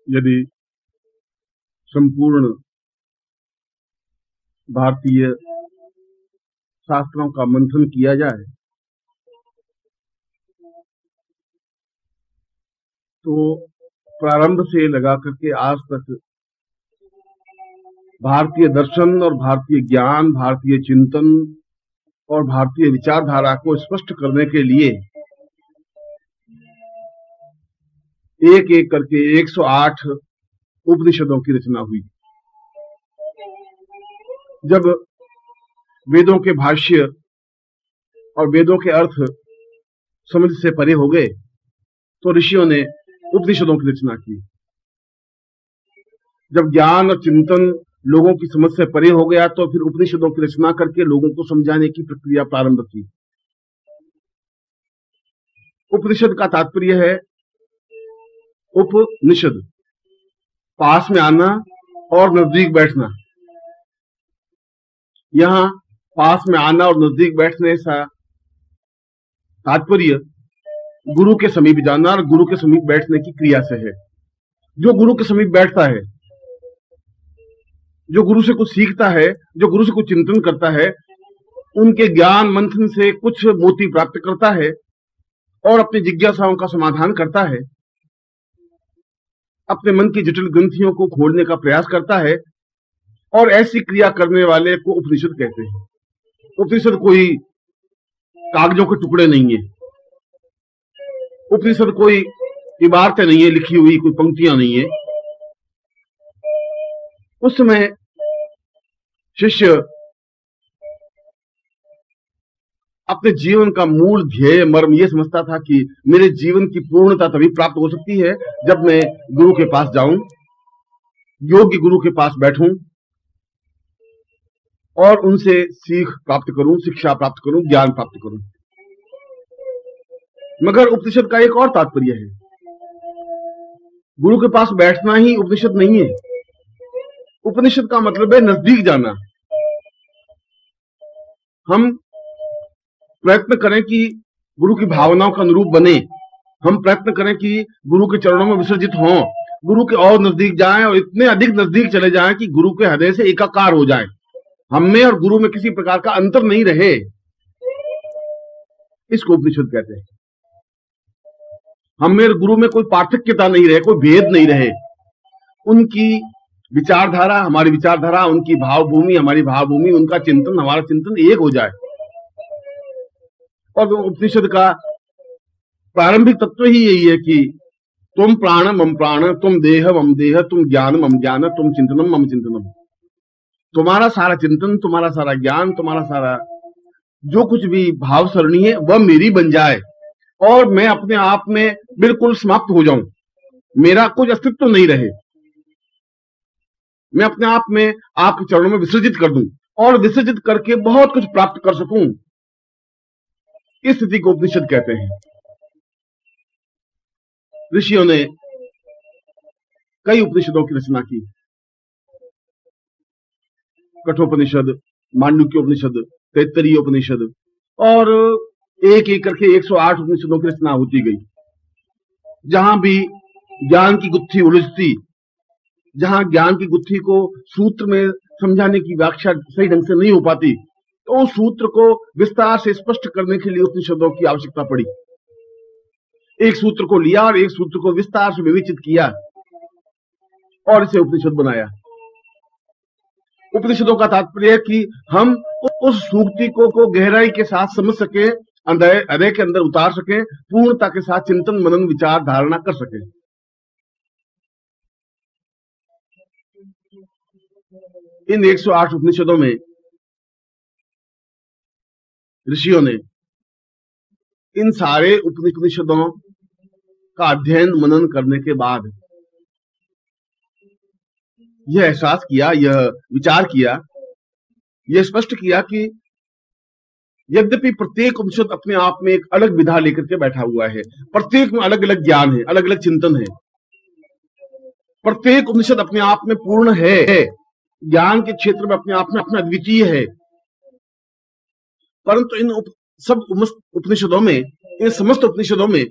यदि संपूर्ण भारतीय शास्त्रों का मंथन किया जाए तो प्रारंभ से लगा करके आज तक भारतीय दर्शन और भारतीय ज्ञान, भारतीय चिंतन और भारतीय विचारधारा को स्पष्ट करने के लिए एक एक करके 108 उपनिषदों की रचना हुई। जब वेदों के भाष्य और वेदों के अर्थ समझ से परे हो गए तो ऋषियों ने उपनिषदों की रचना की। जब ज्ञान और चिंतन लोगों की समझ से परे हो गया तो फिर उपनिषदों की रचना करके लोगों को समझाने की प्रक्रिया प्रारंभ की। उपनिषद का तात्पर्य है उपनिषद, पास में आना और नजदीक बैठना। यहां पास में आना और नजदीक बैठने का तात्पर्य गुरु के समीप जाना और गुरु के समीप बैठने की क्रिया से है। जो गुरु के समीप बैठता है, जो गुरु से कुछ सीखता है, जो गुरु से कुछ चिंतन करता है, उनके ज्ञान मंथन से कुछ मोती प्राप्त करता है और अपनी जिज्ञासाओं का समाधान करता है, अपने मन की जटिल ग्रंथियों को खोलने का प्रयास करता है, और ऐसी क्रिया करने वाले को उपनिषद कहते हैं। उपनिषद कोई कागजों के टुकड़े नहीं है, उपनिषद कोई इबारतें नहीं है, लिखी हुई कोई पंक्तियां नहीं है। उस समय शिष्य अपने जीवन का मूल ध्येय मर्म यह समझता था कि मेरे जीवन की पूर्णता तभी प्राप्त हो सकती है जब मैं गुरु के पास जाऊं, योग्य गुरु के पास बैठूं और उनसे सीख प्राप्त करूं, शिक्षा प्राप्त करूं, ज्ञान प्राप्त करूं। मगर उपनिषद का एक और तात्पर्य है। गुरु के पास बैठना ही उपनिषद नहीं है। उपनिषद का मतलब है नजदीक जाना। हम प्रयत्न करें कि गुरु की भावनाओं का अनुरूप बने, हम प्रयत्न करें कि गुरु के चरणों में विसर्जित हों, गुरु के और नजदीक जाएं और इतने अधिक नजदीक चले जाएं कि गुरु के हृदय से एकाकार हो जाएं, हम में और गुरु में किसी प्रकार का अंतर नहीं रहे। इसको उपनिषद कहते हैं। हम में और गुरु में कोई पार्थक्यता नहीं रहे, कोई भेद नहीं रहे। उनकी विचारधारा हमारी विचारधारा, उनकी भावभूमि हमारी भावभूमि, उनका चिंतन हमारा चिंतन एक हो जाए। और उपनिषद का प्रारंभिक तत्व ही यही है कि तुम प्राण मम प्राण, तुम देह मम देह, तुम ज्ञान मम ज्ञान, तुम चिंतनम मम चिंतनम। तुम्हारा सारा चिंतन, तुम्हारा सारा ज्ञान, तुम्हारा सारा जो कुछ भी भाव सरणी है वह मेरी बन जाए और मैं अपने आप में बिल्कुल समाप्त हो जाऊं, मेरा कुछ अस्तित्व नहीं रहे, मैं अपने आप में आपके चरणों में विसर्जित कर दूं और विसर्जित करके बहुत कुछ प्राप्त कर सकूं। इस स्थिति को उपनिषद कहते हैं। ऋषियों ने कई उपनिषदों की रचना की। कठोपनिषद, मांडुक्य उपनिषद, तैत्तरीय उपनिषद और एक एक करके 108 उपनिषदों की रचना होती गई। जहां भी ज्ञान की गुत्थी उलझती, जहां ज्ञान की गुत्थी को सूत्र में समझाने की व्याख्या सही ढंग से नहीं हो पाती तो उस सूत्र को विस्तार से स्पष्ट करने के लिए उपनिषदों की आवश्यकता पड़ी। एक सूत्र को लिया और एक सूत्र को विस्तार से विवेचित किया और इसे उपनिषद बनाया। उपनिषदों का तात्पर्य है कि हम उस सूक्ति को गहराई के साथ समझ सके, हृदय के अंदर उतार सके, पूर्णता के साथ चिंतन मनन विचार धारणा कर सके। इन 108 उपनिषदों में ऋषियों ने इन सारे उपनिषदों का अध्ययन मनन करने के बाद यह एहसास किया, यह विचार किया, यह स्पष्ट किया कि यद्यपि प्रत्येक उपनिषद अपने आप में एक अलग विधा लेकर के बैठा हुआ है, प्रत्येक में अलग अलग ज्ञान है, अलग अलग चिंतन है, प्रत्येक उपनिषद अपने आप में पूर्ण है, ज्ञान के क्षेत्र में अपने आप में अपना अद्वितीय है, परंतु इन सब उपनिषदों में, इन समस्त उपनिषदों में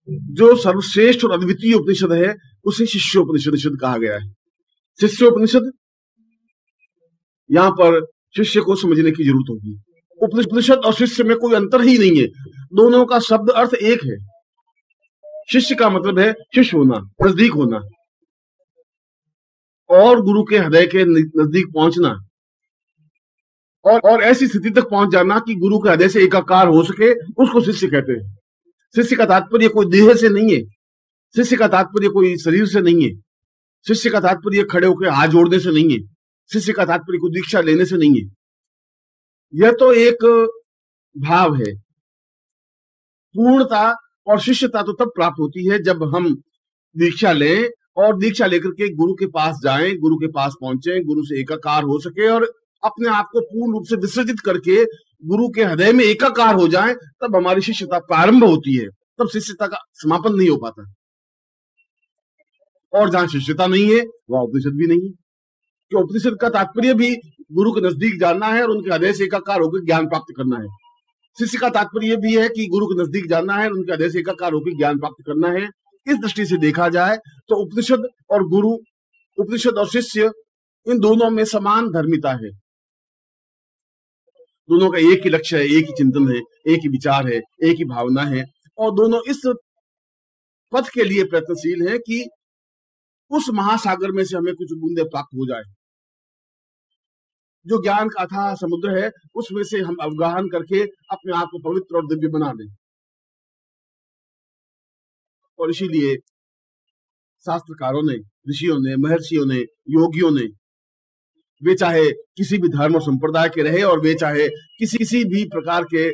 जो सर्वश्रेष्ठ और अद्वितीय उपनिषद है उसे शिष्योपनिषद कहा गया है। शिष्योपनिषद, यहां पर शिष्य को समझने की जरूरत होगी। उपनिषद और शिष्य में कोई अंतर ही नहीं है, दोनों का शब्द अर्थ एक है। शिष्य का मतलब है शिष्य होना, नजदीक होना, और गुरु के हृदय के नजदीक पहुंचना, और ऐसी स्थिति तक पहुंच जाना कि गुरु के हृदय से एकाकार हो सके, उसको शिष्य कहते हैं। शिष्य का तात्पर्य कोई देह से नहीं है, शिष्य का तात्पर्य कोई शरीर से नहीं है, शिष्य का तात्पर्य खड़े होकर हाथ जोड़ने से नहीं है, शिष्य का तात्पर्य कोई दीक्षा लेने से नहीं है। यह तो एक भाव है। पूर्णता और शिष्यता तो तब प्राप्त होती है जब हम दीक्षा लें और दीक्षा लेकर के गुरु के पास जाएं, गुरु के पास पहुंचे, गुरु से एकाकार हो सके और अपने आप को पूर्ण रूप से विसर्जित करके गुरु के हृदय में एकाकार हो जाएं, तब हमारी शिष्यता प्रारंभ होती है। तब शिष्यता का समापन नहीं हो पाता। और जहां शिष्यता नहीं है वहां उपनिषद भी नहीं है, कि उपनिषद का तात्पर्य भी गुरु के नजदीक जाना है और उनके हृदय से एकाकार होकर ज्ञान प्राप्त करना है। शिष्य का तात्पर्य भी है कि गुरु के नजदीक जाना है और उनके हृदय से एकाकार होकर ज्ञान प्राप्त करना है। इस दृष्टि से देखा जाए तो उपनिषद और गुरु, उपनिषद और शिष्य, इन दोनों में समान धर्मिता है। दोनों का एक ही लक्ष्य है, एक ही चिंतन है, एक ही विचार है, एक ही भावना है, और दोनों इस पथ के लिए प्रयत्नशील है कि उस महासागर में से हमें कुछ बूंदे प्राप्त हो जाए। जो ज्ञान का अथाह समुद्र है उसमें से हम अवगाहन करके अपने आप को पवित्र और दिव्य बना दें। और इसीलिए शास्त्रकारों ने, ऋषियों ने, महर्षियों ने, योगियों ने, वे चाहे किसी भी धर्म और संप्रदाय के रहे और वे चाहे किसी भी प्रकार के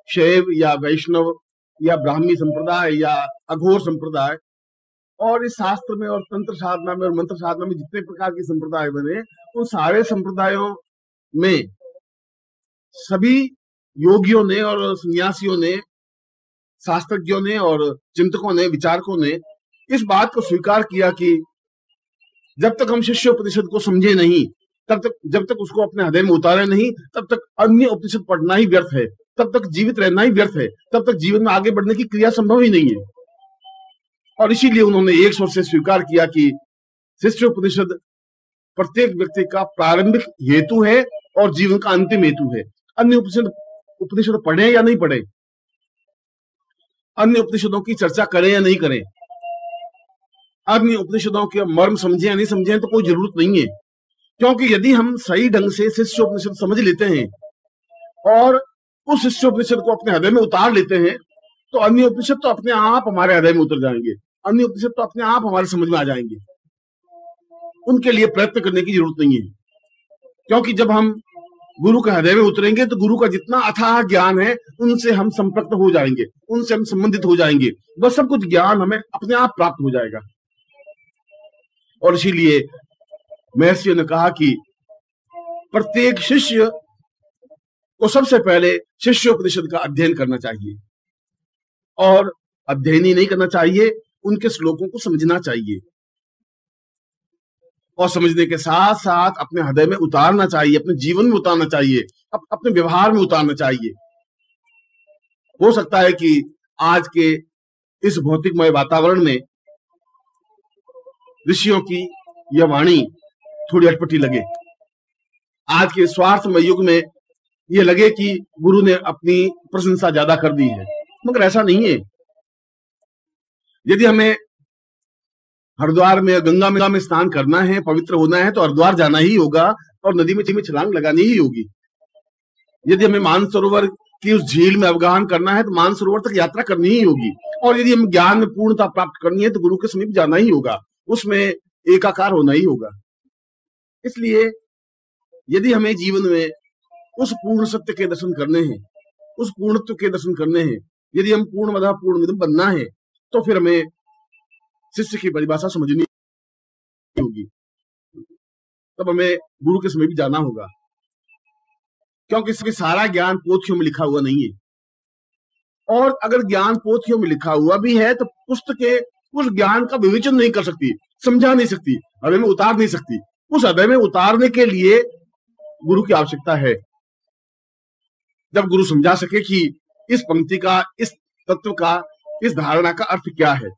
शैव या वैष्णव या ब्राह्मी संप्रदाय या अघोर संप्रदाय, और इस शास्त्र में और तंत्र साधना में और मंत्र साधना में जितने प्रकार के संप्रदाय बने, उन सारे संप्रदायों में सभी योगियों ने और सन्यासियों ने, शास्त्रज्ञों ने और चिंतकों ने, विचारकों ने इस बात को स्वीकार किया कि जब तक हम शिष्योपनिषद को समझे नहीं, तब तक, जब तक उसको अपने हृदय में उतारे नहीं, तब तक अन्य उपनिषद पढ़ना ही व्यर्थ है, तब तक जीवित रहना ही व्यर्थ है, तब तक जीवन में आगे बढ़ने की क्रिया संभव ही नहीं है। और इसीलिए उन्होंने एक स्वर से स्वीकार किया कि शिष्योपनिषद प्रत्येक व्यक्ति का प्रारंभिक हेतु है और जीवन का अंतिम हेतु है। अन्य उपनिषद पढ़े या नहीं पढ़े, अन्य उपनिषदों की चर्चा करें या नहीं करें, अन्य उपनिषदों के मर्म समझे या नहीं समझे, तो कोई जरूरत नहीं है। क्योंकि यदि हम सही ढंग से शिष्योपनिषद समझ लेते हैं और उस शिष्योपनिषद को अपने हृदय में उतार लेते हैं, तो अन्य उपनिषद तो अपने आप हमारे हृदय में उतर जाएंगे, अन्य उपनिषद तो अपने आप हमारे समझ में आ जाएंगे। उनके लिए प्रयत्न करने की जरूरत नहीं है, क्योंकि जब हम गुरु के हृदय में उतरेंगे तो गुरु का जितना अथाह ज्ञान है उनसे हम संपृक्त हो जाएंगे, उनसे हम संबंधित हो जाएंगे, बस सब कुछ ज्ञान हमें अपने आप प्राप्त हो जाएगा। और इसीलिए महर्षियों ने कहा कि प्रत्येक शिष्य को सबसे पहले शिष्योपनिषद का अध्ययन करना चाहिए, और अध्ययन ही नहीं करना चाहिए, उनके श्लोकों को समझना चाहिए, और समझने के साथ साथ अपने हृदय में उतारना चाहिए, अपने जीवन में उतारना चाहिए, अपने व्यवहार में उतारना चाहिए। हो सकता है कि आज के इस भौतिकमय वातावरण में ऋषियों की यह वाणी थोड़ी अटपटी लगे, आज के स्वार्थमय युग में यह लगे कि गुरु ने अपनी प्रशंसा ज्यादा कर दी है, मगर ऐसा नहीं है। यदि हमें हरिद्वार में, गंगा में स्नान करना है, पवित्र होना है, तो हरिद्वार जाना ही होगा और नदी में छलांग लगानी ही होगी। यदि हमें मानसरोवर की उस झील में अवगाहन करना है तो मानसरोवर तक यात्रा करनी ही होगी, और यदि हम ज्ञान में पूर्णता प्राप्त करनी है तो गुरु के समीप जाना ही होगा, उसमें एकाकार होना ही होगा। इसलिए यदि हमें जीवन में उस पूर्ण सत्य के दर्शन करने हैं, उस पूर्णत्व के दर्शन करने हैं, यदि हम पूर्णमदः पूर्णमिदं बनना है, तो फिर हमें शिष्य की परिभाषा समझनी होगी, तब हमें गुरु के समीप जाना होगा, क्योंकि इसके सारा ज्ञान पोथियों में लिखा हुआ नहीं है। और अगर ज्ञान पोथियों में लिखा हुआ भी है तो पुस्तकें उस ज्ञान का विवेचन नहीं कर सकती, समझा नहीं सकती, हृदय में उतार नहीं सकती। उस हृदय में उतारने के लिए गुरु की आवश्यकता है। जब गुरु समझा सके कि इस पंक्ति का, इस तत्व का इस धारणा का अर्थ क्या है।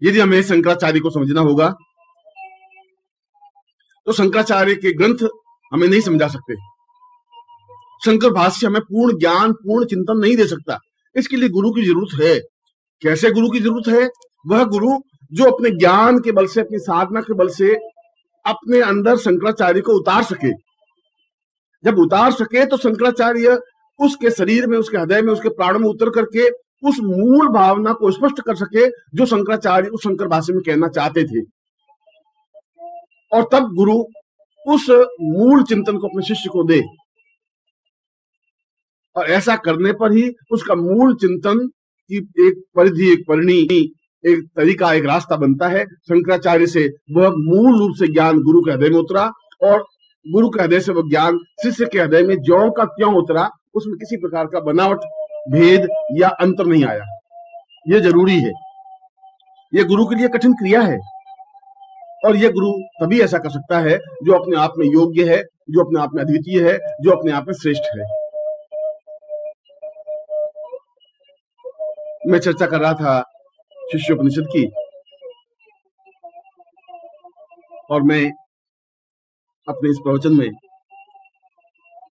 यदि हमें शंकराचार्य को समझना होगा तो शंकराचार्य के ग्रंथ हमें नहीं समझा सकते। शंकर भाष्य हमें पूर्ण ज्ञान, पूर्ण चिंतन नहीं दे सकता। इसके लिए गुरु की जरूरत है। कैसे गुरु की जरूरत है? वह गुरु जो अपने ज्ञान के बल से, अपनी साधना के बल से अपने अंदर शंकराचार्य को उतार सके। जब उतार सके तो शंकराचार्य उसके शरीर में, उसके हृदय में, उसके प्राणों में उतर करके उस मूल भावना को स्पष्ट कर सके जो शंकराचार्य उस शंकर भाष्य में कहना चाहते थे। और तब गुरु उस मूल चिंतन को अपने शिष्य को दे, और ऐसा करने पर ही उसका मूल चिंतन की एक परिधि, एक परिणी, एक तरीका, एक रास्ता बनता है। शंकराचार्य से वह मूल रूप से ज्ञान गुरु के हृदय में उतरा, और गुरु के हृदय से वह ज्ञान शिष्य के हृदय में ज्यों का त्यों उतरा। उसमें किसी प्रकार का बनावट, भेद या अंतर नहीं आया। यह जरूरी है। यह गुरु के लिए कठिन क्रिया है, और यह गुरु तभी ऐसा कर सकता है जो अपने आप में योग्य है, जो अपने आप में अद्वितीय है, जो अपने आप में श्रेष्ठ है। मैं चर्चा कर रहा था शिष्योपनिषद की, और मैं अपने इस प्रवचन में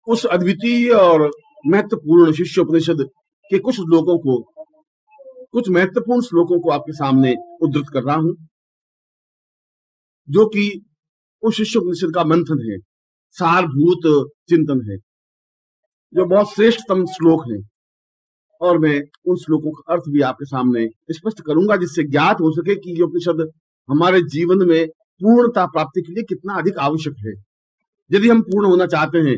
उस अद्वितीय और महत्वपूर्ण शिष्योपनिषद के कुछ श्लोकों को, कुछ महत्वपूर्ण श्लोकों को आपके सामने उद्धृत कर रहा हूं, जो कि उस शिष्योपनिषद का मंथन है, सारभूत चिंतन है, जो बहुत श्रेष्ठतम श्लोक है। और मैं उन श्लोकों का अर्थ भी आपके सामने स्पष्ट करूंगा, जिससे ज्ञात हो सके कि ये उपनिषद हमारे जीवन में पूर्णता प्राप्ति के लिए कितना अधिक आवश्यक है। यदि हम पूर्ण होना चाहते हैं,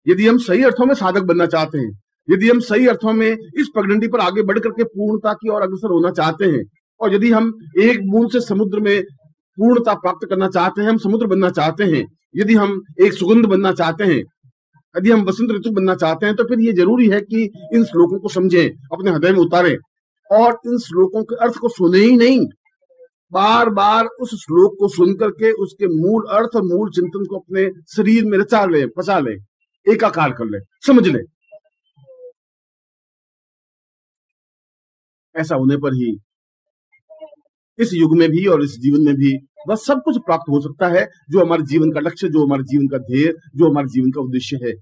यदि हम सही अर्थों में साधक बनना चाहते हैं, यदि हम सही अर्थों में इस पगडंडी पर आगे बढ़ करके पूर्णता की ओर अग्रसर होना चाहते हैं, और यदि हम एक बूंद से समुद्र में पूर्णता प्राप्त करना चाहते हैं, हम समुद्र बनना चाहते हैं, यदि हम एक सुगंध बनना चाहते हैं, यदि हम वसंत ऋतु बनना चाहते हैं, तो फिर ये जरूरी है कि इन श्लोकों को समझें, अपने हृदय में उतारें, और इन श्लोकों के अर्थ को सुने ही नहीं, बार बार उस श्लोक को सुन करके उसके मूल अर्थ और मूल चिंतन को अपने शरीर में रचा ले, पचा ले, एकाकार कर ले, समझ ले। ऐसा होने पर ही इस युग में भी और इस जीवन में भी बस सब कुछ प्राप्त हो सकता है जो हमारे जीवन का लक्ष्य, जो हमारे जीवन का ध्येय, जो हमारे जीवन का उद्देश्य है।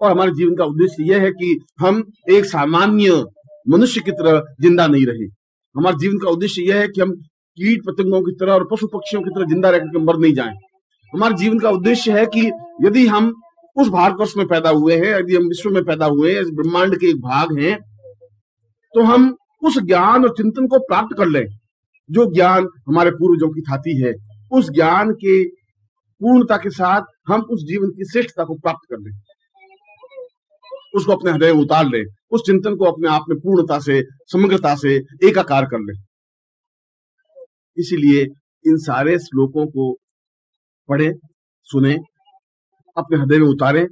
और हमारे जीवन का उद्देश्य यह है कि हम एक सामान्य मनुष्य की तरह जिंदा नहीं रहे। हमारे जीवन का उद्देश्य यह है कि हम कीट पतंगों की तरह और पशु पक्षियों की तरह जिंदा रहकर मर नहीं जाएं। हमारे जीवन का उद्देश्य है कि यदि हम उस भारतवर्ष में पैदा हुए हैं, यदि हम विश्व में पैदा हुए हैं, इस ब्रह्मांड के एक भाग हैं, तो हम उस ज्ञान और चिंतन को प्राप्त कर लें जो ज्ञान हमारे पूर्वजों की थाती है। उस ज्ञान के पूर्णता के साथ हम उस जीवन की श्रेष्ठता को प्राप्त कर लें, उसको अपने हृदय में उतार लें, उस चिंतन को अपने आप में पूर्णता से, समग्रता से एकाकार कर लें। इसीलिए इन सारे श्लोकों को पढ़ें, सुने, अपने हृदय में उतारें,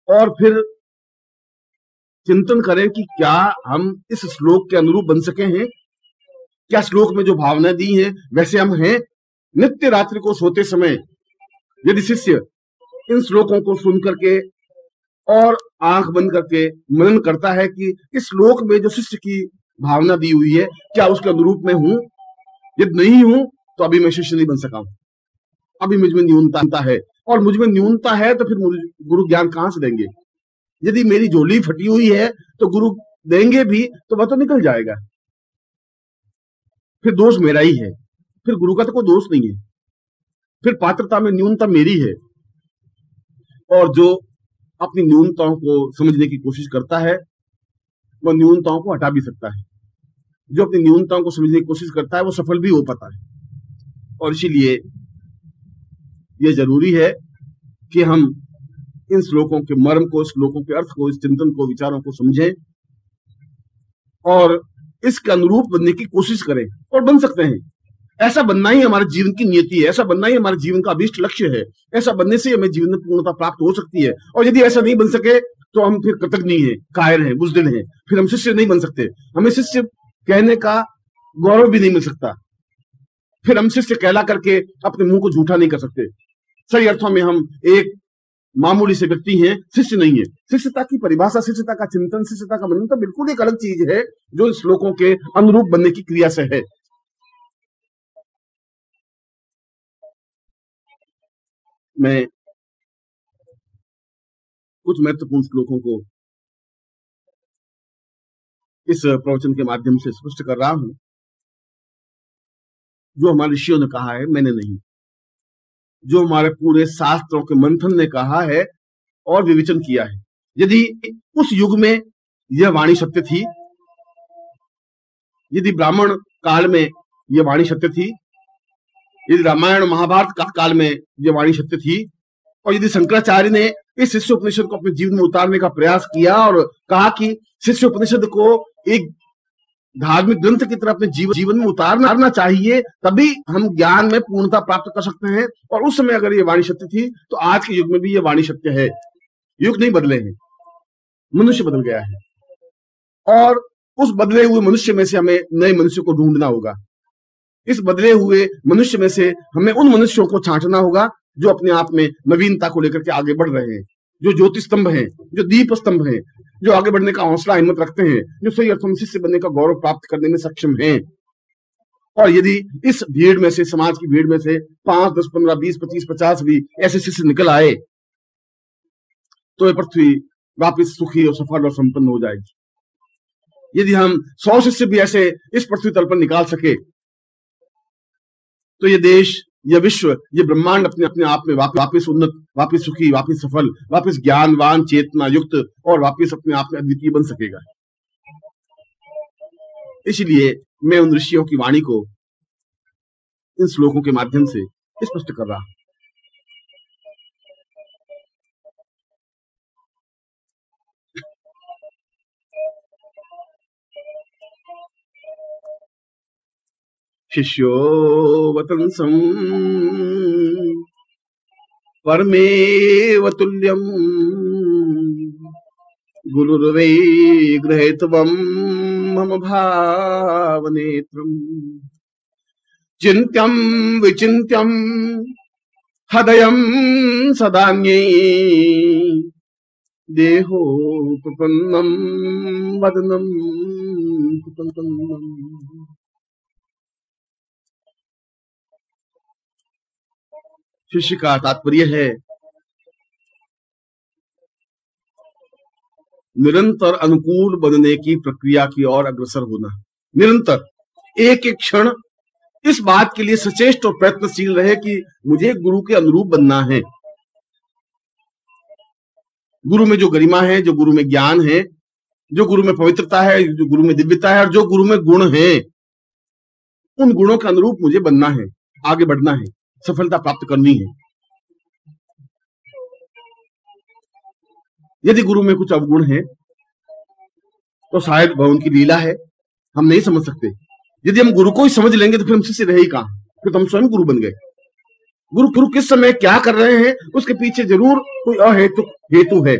और फिर चिंतन करें कि क्या हम इस श्लोक के अनुरूप बन सके हैं, क्या श्लोक में जो भावनाएं दी हैं वैसे हम हैं। नित्य रात्रि को सोते समय यदि शिष्य इन श्लोकों को सुन करके और आंख बंद करके मनन करता है कि इस श्लोक में जो शिष्य की भावना दी हुई है क्या उसके अनुरूप में हूं, यदि नहीं हूं तो अभी मैं शिष्य नहीं बन सका हूं, अभी मुझ में न्यूनता है, और मुझ में न्यूनता है तो फिर गुरु ज्ञान कहां से देंगे। यदि मेरी झोली फटी हुई है तो गुरु देंगे भी तो वह तो निकल जाएगा, फिर दोष मेरा ही है, फिर गुरु का तो कोई दोष नहीं है, फिर पात्रता में न्यूनता मेरी है। और जो अपनी न्यूनताओं को समझने की कोशिश करता है वह न्यूनताओं को हटा भी सकता है। जो अपनी न्यूनताओं को समझने की कोशिश करता है वो सफल भी हो पाता है। और इसीलिए यह जरूरी है कि हम इन श्लोकों के मर्म को, श्लोकों के अर्थ को, इस चिंतन को, विचारों को समझें और इसके अनुरूप बनने की कोशिश करें, और बन सकते हैं। ऐसा बनना ही हमारे जीवन की नियति है, ऐसा बनना ही हमारे जीवन का अभीष्ट लक्ष्य है। ऐसा बनने से हमें जीवन में पूर्णता प्राप्त हो सकती है। और यदि ऐसा नहीं बन सके तो हम फिर कृतज्ञ हैं, कायर हैं, बुज़दिल हैं, फिर हम शिष्य नहीं बन सकते। हमें शिष्य कहने का गौरव भी नहीं मिल सकता, फिर हम शिष्य कहला करके अपने मुंह को झूठा नहीं कर सकते। सही अर्थों में हम एक मामूली से व्यक्ति हैं, शिष्य नहीं है। शिष्यता की परिभाषा, शिष्यता का चिंतन, शिष्यता का मनन तो बिल्कुल एक अलग चीज है जो श्लोकों के अनुरूप बनने की क्रिया से है। मैं कुछ महत्वपूर्ण श्लोकों को इस प्रवचन के माध्यम से स्पष्ट कर रहा हूं, जो हमारे ऋषियों ने कहा है, मैंने नहीं, जो हमारे पूरे शास्त्रों के मंथन ने कहा है और विवेचन किया है। यदि उस युग में यह वाणी सत्य थी, यदि ब्राह्मण काल में यह वाणी सत्य थी, यदि रामायण महाभारत काल में यह वाणी सत्य थी, और यदि शंकराचार्य ने इस शिष्य उपनिषद को अपने जीवन में उतारने का प्रयास किया और कहा कि शिष्य उपनिषद को एक धार्मिक ग्रंथ की तरह अपने जीवन में उतारना चाहिए, तभी हम ज्ञान में पूर्णता प्राप्त कर सकते हैं। और उस समय अगर ये वाणी सत्य थी तो आज के युग में भी ये वाणी सत्य है। युग नहीं बदले हैं, मनुष्य बदल गया है और उस बदले हुए मनुष्य में से हमें नए मनुष्य को ढूंढना होगा। इस बदले हुए मनुष्य में से हमें उन मनुष्यों को छांटना होगा जो अपने आप में नवीनता को लेकर के आगे बढ़ रहे हैं, जो ज्योति स्तंभ हैं, जो दीप स्तंभ हैं, जो आगे बढ़ने का हौसला हिम्मत रखते हैं, जो सही अर्थों में शिष्य बनने का गौरव प्राप्त करने में सक्षम हैं। और यदि इस भीड़ में से, समाज की भीड़ में से 5, 10, 15, 20, 25, 50 भी ऐसे शिष्य निकल आए तो यह पृथ्वी वापिस सुखी और सफल और संपन्न हो जाएगी। यदि हम 100 शिष्य भी ऐसे इस पृथ्वी तल पर निकाल सके तो ये देश, यह विश्व, ये ब्रह्मांड अपने आप में वापिस उन्नत, वापिस सुखी, वापिस सफल, वापिस ज्ञानवान, चेतना युक्त और वापिस अपने आप में अद्वितीय बन सकेगा। इसलिए मैं उन ऋषियों की वाणी को इन श्लोकों के माध्यम से स्पष्ट कर रहा हूं। शिष्यो वतंसं परमेव तुल्यं गुरुर्वै गृहीत्वं मम भावनेत्रम् चिन्त्यं विचिन्त्यं हृदयं सदान्ये देहो प्रपन्नं वदनं प्रपन्नम्। शिष्य का तात्पर्य है निरंतर अनुकूल बनने की प्रक्रिया की ओर अग्रसर होना। निरंतर एक एक क्षण इस बात के लिए सचेष्ट और प्रयत्नशील रहे कि मुझे गुरु के अनुरूप बनना है। गुरु में जो गरिमा है, जो गुरु में ज्ञान है, जो गुरु में पवित्रता है, जो गुरु में दिव्यता है और जो गुरु में गुण है, उन गुणों के अनुरूप मुझे बनना है, आगे बढ़ना है, सफलता प्राप्त करनी है। यदि गुरु में कुछ अवगुण है तो शायद वह उनकी लीला है, हम नहीं समझ सकते। यदि हम गुरु को ही समझ लेंगे तो फिर हम शिष्य रहे ही कहां, फिर तो हम स्वयं गुरु बन गए। गुरु किस समय क्या कर रहे हैं उसके पीछे जरूर कोई अहेतुक हेतु है,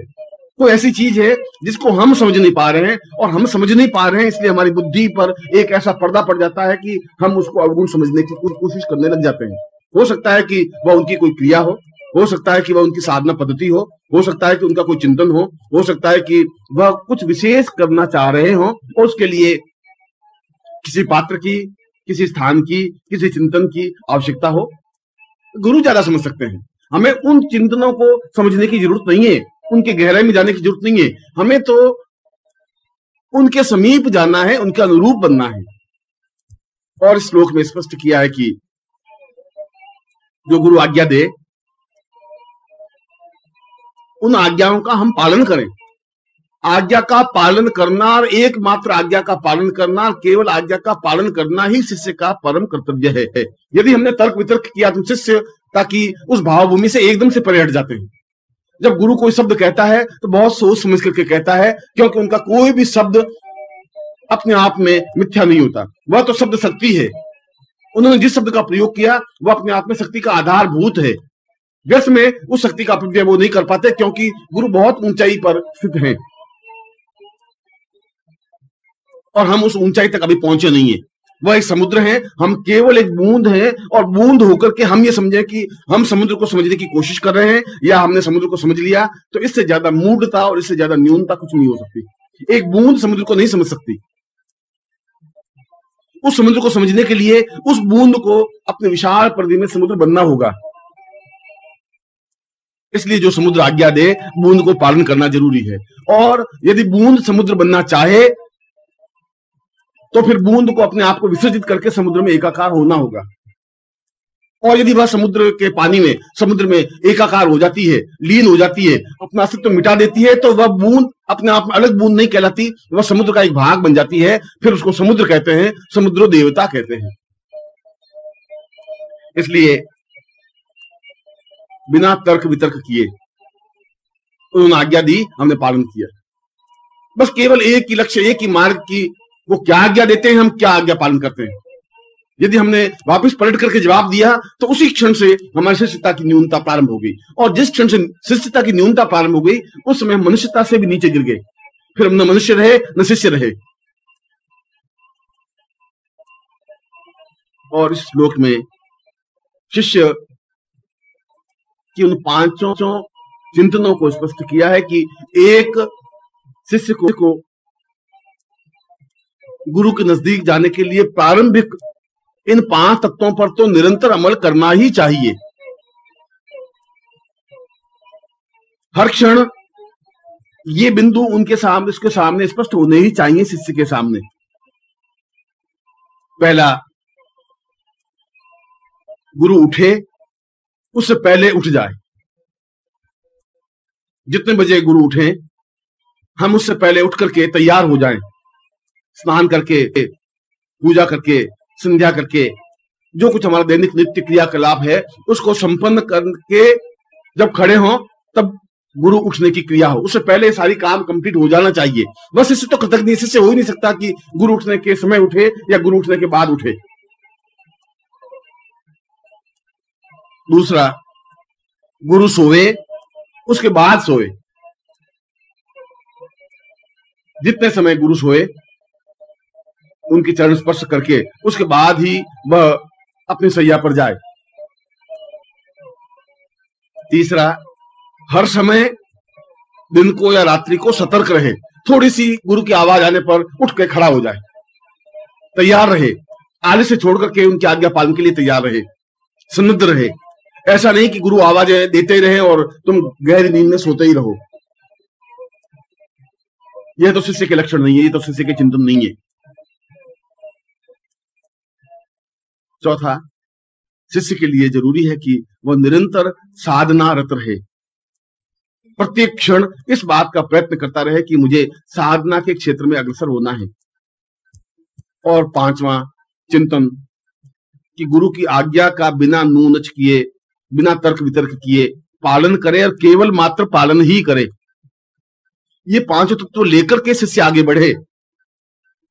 कोई ऐसी चीज है जिसको हम समझ नहीं पा रहे हैं, और हम समझ नहीं पा रहे हैं इसलिए हमारी बुद्धि पर एक ऐसा पर्दा पड़ जाता है कि हम उसको अवगुण समझने की कोशिश करने लग जाते हैं। हो सकता है कि वह उनकी कोई क्रिया हो सकता है कि वह उनकी साधना पद्धति हो सकता है कि उनका कोई चिंतन हो सकता है कि वह कुछ विशेष करना चाह रहे हो और उसके लिए किसी पात्र की, किसी स्थान की, किसी चिंतन की आवश्यकता हो। गुरु ज्यादा समझ सकते हैं। हमें उन चिंतनों को समझने की जरूरत नहीं है, उनके गहराई में जाने की जरूरत नहीं है। हमें तो उनके समीप जाना है, उनके अनुरूप बनना है। और इस श्लोक में स्पष्ट किया है कि जो गुरु आज्ञा दे उन आज्ञाओं का हम पालन करें। आज्ञा का पालन करना और एकमात्र आज्ञा का पालन करना, केवल आज्ञा का पालन करना ही शिष्य का परम कर्तव्य है। यदि हमने तर्क वितर्क किया तो शिष्य ताकि उस भावभूमि से एकदम से परे हट जाते हैं। जब गुरु कोई शब्द कहता है तो बहुत सोच समझ करके कहता है, क्योंकि उनका कोई भी शब्द अपने आप में मिथ्या नहीं होता। वह तो शब्द शक्ति है। उन्होंने जिस शब्द का प्रयोग किया वह अपने आप में शक्ति का आधारभूत है। व्यर्थ में उस शक्ति का अपव्यय वो नहीं कर पाते, क्योंकि गुरु बहुत ऊंचाई पर स्थित हैं और हम उस ऊंचाई तक अभी पहुंचे नहीं है। वह एक समुद्र है, हम केवल एक बूंद हैं, और बूंद होकर के हम ये समझे कि हम समुद्र को समझने की कोशिश कर रहे हैं या हमने समुद्र को समझ लिया, तो इससे ज्यादा मूढ़ता और इससे ज्यादा न्यूनता कुछ नहीं हो सकती। एक बूंद समुद्र को नहीं समझ सकती। उस समुद्र को समझने के लिए उस बूंद को अपने विशाल परिधि में समुद्र बनना होगा। इसलिए जो समुद्र आज्ञा दे, बूंद को पालन करना जरूरी है। और यदि बूंद समुद्र बनना चाहे तो फिर बूंद को अपने आप को विसर्जित करके समुद्र में एकाकार होना होगा। और यदि वह समुद्र के पानी में, समुद्र में एकाकार हो जाती है, लीन हो जाती है, अपना अस्तित्व मिटा देती है, तो वह बूंद अपने आप में अलग बूंद नहीं कहलाती, वह समुद्र का एक भाग बन जाती है। फिर उसको समुद्र कहते हैं, समुद्र देवता कहते हैं। इसलिए बिना तर्क वितर्क किए उन्होंने आज्ञा दी, हमने पालन किया। बस केवल एक ही लक्ष्य, एक ही मार्ग की, वो क्या आज्ञा देते हैं, हम क्या आज्ञा पालन करते हैं। यदि हमने वापस पलट करके जवाब दिया तो उसी क्षण से हमारी शिष्यता की न्यूनता प्रारंभ हो गई, और जिस क्षण से शिष्यता की न्यूनता प्रारंभ हो गई उस समय हम मनुष्यता से भी नीचे गिर गए। फिर हम न मनुष्य रहे न शिष्य रहे। और इस श्लोक में शिष्य कि उन पांचों चिंतनों को स्पष्ट किया है कि एक शिष्य को गुरु के नजदीक जाने के लिए प्रारंभिक इन 5 तत्वों पर तो निरंतर अमल करना ही चाहिए। हर क्षण ये बिंदु उसके सामने स्पष्ट होने ही चाहिए शिष्य के सामने। पहला, गुरु उठे उससे पहले उठ जाए। जितने बजे गुरु उठे हम उससे पहले उठ करके तैयार हो जाएं, स्नान करके, पूजा करके, संध्या करके, जो कुछ हमारा दैनिक नित्य क्रियाकलाप है उसको संपन्न करके जब खड़े हों तब गुरु उठने की क्रिया हो। उससे पहले सारी काम कंप्लीट हो जाना चाहिए। बस इससे तो कृतज्ञ, इससे हो ही नहीं सकता कि गुरु उठने के समय उठे या गुरु उठने के बाद उठे। दूसरा, गुरु सोए उसके बाद सोए। जितने समय गुरु सोए उनकी चरण स्पर्श करके उसके बाद ही वह अपनी सैया पर जाए। तीसरा, हर समय दिन को या रात्रि को सतर्क रहे। थोड़ी सी गुरु की आवाज आने पर उठ के खड़ा हो जाए, तैयार रहे, आलस से छोड़ करके उनकी आज्ञा पालन के लिए तैयार रहे, सन्नद्ध रहे। ऐसा नहीं कि गुरु आवाजें देते ही रहे और तुम गहरी नींद में सोते ही रहो। यह तो शिष्य के लक्षण नहीं है, ये तो शिष्य के चिंतन नहीं है। चौथा, शिष्य के लिए जरूरी है कि वह निरंतर साधनारत रहे, प्रत्येक क्षण इस बात का प्रयत्न करता रहे कि मुझे साधना के क्षेत्र में अग्रसर होना है। और पांचवा चिंतन कि गुरु की आज्ञा का बिना नूनच किए, बिना तर्क वितर्क किए पालन करे, और केवल मात्र पालन ही करे। ये पांचों तत्व लेकर के शिष्य आगे बढ़े,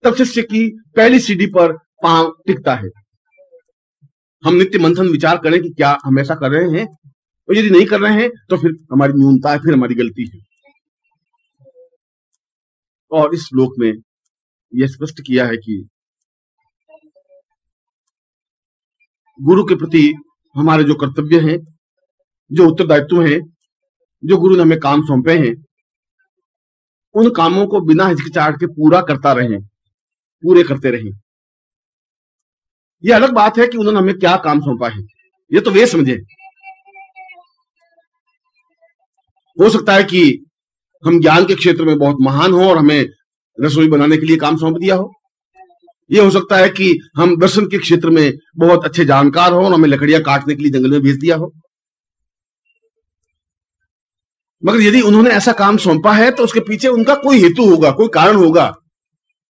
तब शिष्य की पहली सीढ़ी पर पांव टिकता है। हम नित्य मंथन विचार करें कि क्या हम ऐसा कर रहे हैं, और यदि नहीं कर रहे हैं तो फिर हमारी न्यूनता है, फिर हमारी गलती है। और इस श्लोक में यह स्पष्ट किया है कि गुरु के प्रति हमारे जो कर्तव्य हैं, जो उत्तरदायित्व हैं, जो गुरु ने हमें काम सौंपे हैं, उन कामों को बिना हिचकिचाहट के पूरा करता रहें, पूरे करते रहें। यह अलग बात है कि उन्होंने हमें क्या काम सौंपा है, यह तो वे समझे। हो सकता है कि हम ज्ञान के क्षेत्र में बहुत महान हो और हमें रसोई बनाने के लिए काम सौंप दिया हो। यह हो सकता है कि हम दर्शन के क्षेत्र में बहुत अच्छे जानकार हो और हमें लकड़ियां काटने के लिए जंगल में भेज दिया हो। मगर यदि उन्होंने ऐसा काम सौंपा है तो उसके पीछे उनका कोई हेतु होगा, कोई कारण होगा,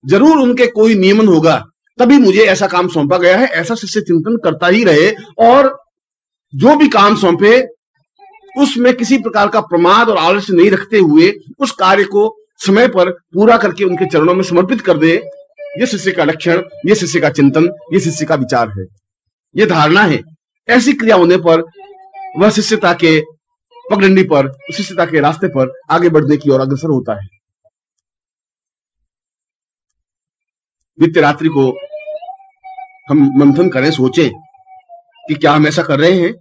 जरूर उनके कोई नियमन होगा, तभी मुझे ऐसा काम सौंपा गया है। ऐसा शिष्य चिंतन करता ही रहे, और जो भी काम सौंपे उसमें किसी प्रकार का प्रमाद और आलस्य नहीं रखते हुए उस कार्य को समय पर पूरा करके उनके चरणों में समर्पित कर दे। यह शिष्य का लक्षण, यह शिष्य का चिंतन, यह शिष्य का विचार है, यह धारणा है। ऐसी क्रिया होने पर वह शिष्यता के पगडंडी पर, शिष्यता के रास्ते पर आगे बढ़ने की ओर अग्रसर होता है। नित्य रात्रि को हम मंथन करें, सोचें कि क्या हम ऐसा कर रहे हैं।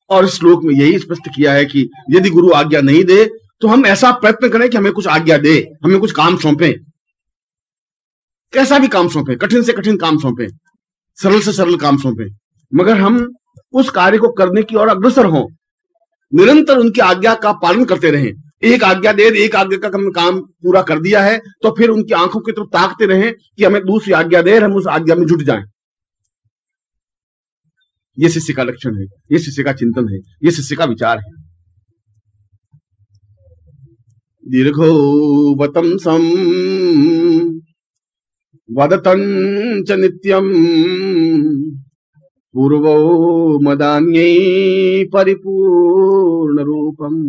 और इस श्लोक में यही स्पष्ट किया है कि यदि गुरु आज्ञा नहीं दे तो हम ऐसा प्रयत्न करें कि हमें कुछ आज्ञा दे, हमें कुछ काम सौंपे, कैसा भी काम सौंपे, कठिन से कठिन काम सौंपे, सरल से सरल काम सौंपे, मगर हम उस कार्य को करने की ओर अग्रसर हों, निरंतर उनकी आज्ञा का पालन करते रहें। एक आज्ञा दे, एक आज्ञा का हमने काम पूरा कर दिया है तो फिर उनकी आंखों की तरफ ताकते रहें कि हमें दूसरी आज्ञा दे, हम उस आज्ञा में जुट जाएं। ये शिष्य का लक्षण है, ये शिष्य का चिंतन है, ये शिष्य का विचार है। दीर्घोवतं सं वदतं च नित्यं पूर्वो मदान्यै परिपूर्ण रूपम्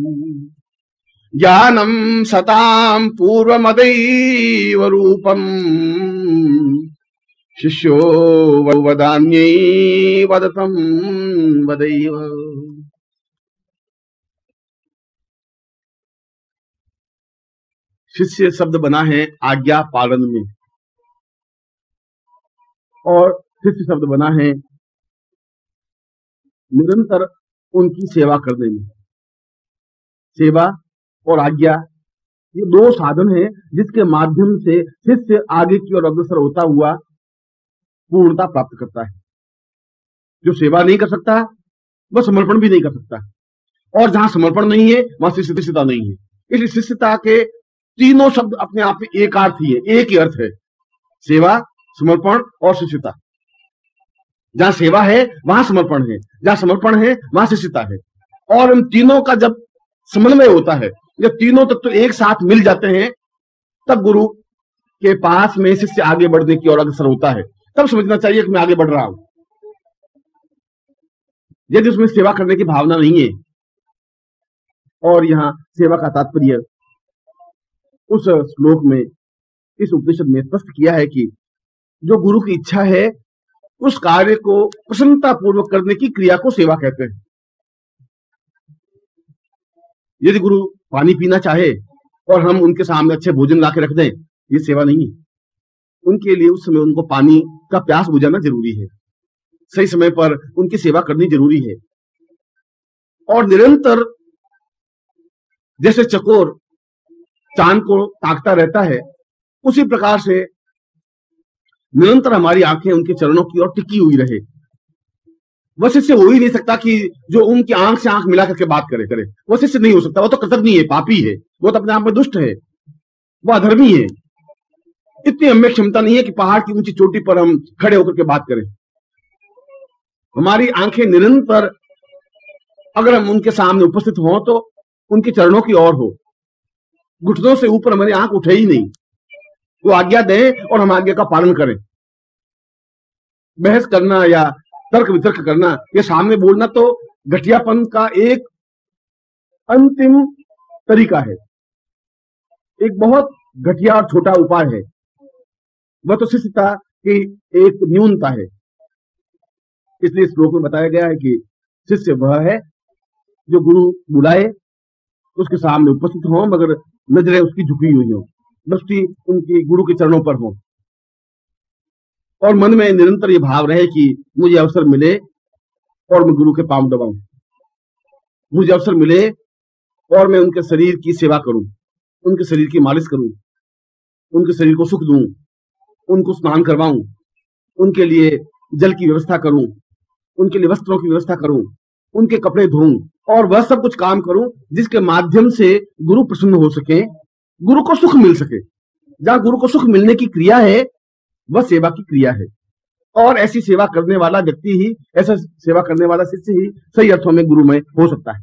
ज्ञानं सतां पूर्वमदैव रूपम् शिष्यो वदान्यै वदतं वदैव। शिष्य शब्द बना है आज्ञा पालन में, और शिष्य शब्द बना है निरंतर उनकी सेवा करने में। सेवा और आज्ञा ये दो साधन हैं जिसके माध्यम से शिष्य आगे की ओर अग्रसर होता हुआ पूर्णता प्राप्त करता है। जो सेवा नहीं कर सकता वह समर्पण भी नहीं कर सकता, और जहां समर्पण नहीं है वहां शिष्यता नहीं है। इसलिए शिष्यता के तीनों शब्द अपने आप में एक अर्थ ही है, एक ही अर्थ है, सेवा, समर्पण और शिष्यता। जहां सेवा है वहां समर्पण है, जहां समर्पण है वहां शिष्यता है, और इन तीनों का जब समन्वय होता है, जब तीनों तत्व एक साथ मिल जाते हैं, तब गुरु के पास में शिष्य आगे बढ़ने की ओर अग्रसर होता है। तब समझना चाहिए कि मैं आगे बढ़ रहा हूं। यदि उसमें सेवा करने की भावना नहीं है, और यहां सेवा का तात्पर्य उस श्लोक में, इस उपनिषद में स्पष्ट किया है कि जो गुरु की इच्छा है उस कार्य को प्रसन्नता पूर्वक करने की क्रिया को सेवा कहते हैं। यदि गुरु पानी पीना चाहे और हम उनके सामने अच्छे भोजन ला के रख दें, ये सेवा नहीं है। उनके लिए उस समय उनको पानी का प्यास बुझाना जरूरी है, सही समय पर उनकी सेवा करनी जरूरी है। और निरंतर जैसे चकोर चांद को ताकता रहता है, उसी प्रकार से निरंतर हमारी आंखें उनके चरणों की ओर टिकी हुई रहे। वह शिष्य हो ही नहीं सकता कि जो उनकी आंख से आंख मिला करके बात करे। वह शिष्य नहीं हो सकता, वो तो कृतज्ञ है, पापी है, वो तो अपने आप में दुष्ट है, वो अधर्मी है। इतनी हमें क्षमता नहीं है कि पहाड़ की ऊंची चोटी पर हम खड़े होकर के बात करें। हमारी आंखें निरंतर अगर हम उनके सामने उपस्थित हों तो उनके चरणों की ओर हो, घुटनों से ऊपर हमारी आंख उठे ही नहीं। वो आज्ञा दें और हम आज्ञा का पालन करें। बहस करना या तर्क वितर्क करना, ये सामने बोलना तो घटियापन का एक अंतिम तरीका है, एक बहुत घटिया और छोटा उपाय है। वह तो शिष्यता की एक न्यूनता है। इसलिए श्लोक में बताया गया है कि शिष्य वह है जो गुरु बुलाए उसके सामने उपस्थित हो, मगर नजरें उसकी झुकी हुई हो, दृष्टि उनकी गुरु के चरणों पर हो, और मन में निरंतर ये भाव रहे कि मुझे अवसर मिले और मैं गुरु के पांव दबाऊं, मुझे अवसर मिले और मैं उनके शरीर की सेवा करूं, उनके शरीर की मालिश करूं, उनके शरीर को सुख दूं, उनको स्नान करवाऊं, उनके लिए जल की व्यवस्था करूं, उनके लिए वस्त्रों की व्यवस्था करूं, उनके कपड़े धोऊं, और वह सब कुछ काम करूं जिसके माध्यम से गुरु प्रसन्न हो सके, गुरु को सुख मिल सके। जहां गुरु को सुख मिलने की क्रिया है वह सेवा की क्रिया है, और ऐसी सेवा करने वाला व्यक्ति ही, ऐसा सेवा करने वाला शिष्य ही सही अर्थों में गुरु में हो सकता है।